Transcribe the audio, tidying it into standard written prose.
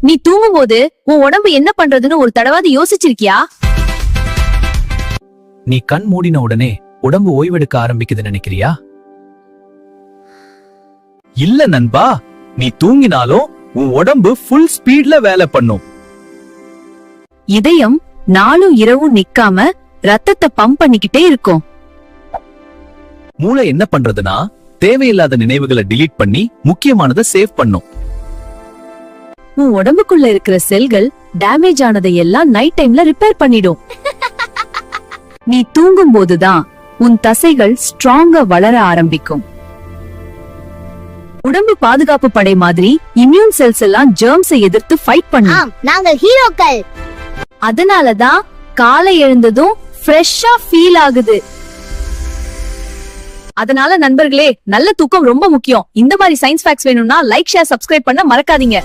நீ தூங்கும் போது உன் உடம்பு என்ன பண்றதுன்னு ஒரு தடவாது யோசிச்சிருக்கியா? நீ கண் மூடின உடனே உடம்பு ஓய்வெடுக்க ஆரம்பிக்குது நினைக்கிறியா? இல்ல நண்பா, நீ தூங்கினாலும் உன் உடம்பு ஃபுல் ஸ்பீட்ல வேலை பண்ணும். இதயம் நாளும் இரவும் நிக்காம ரத்தத்தை பம்ப் பண்ணிக்கிட்டே இருக்கும். மூளை என்ன பண்றதுன்னா தேவையில்லாத நினைவுகளை டிலீட் பண்ணி முக்கியமானதை சேவ் பண்ணும். உன் உடம்புக்குள்ள இருக்கிற செல்கள் டேமேஜ் ஆனதை எல்லாம் நைட் டைம்ல ரிப்பேர் பண்ணிடும். நீ தூங்கும் போதுதான் உன் தசைகள் ஸ்ட்ராங்கா வளர ஆரம்பிக்கும். உடம்பு பாதுகாப்பு படை மாதிரி இம்யூன் செல்ஸ் எல்லாம் ஜெர்ம்ஸை எதிர்த்து ஃபைட் பண்ணும். நாங்கள் ஹீரோக்கள். அதனாலதான் காலை எழுந்ததும் ஃப்ரெஷ்ஷா ஃபீல் ஆகுது. அதனால நண்பர்களே, நல்ல தூக்கம் ரொம்ப முக்கியம். இந்த மாதிரி சயின்ஸ் ஃபேக்ட்ஸ் வேணும்னா லைக், ஷேர், சப்ஸ்கிரைப் பண்ண மறக்காதீங்க.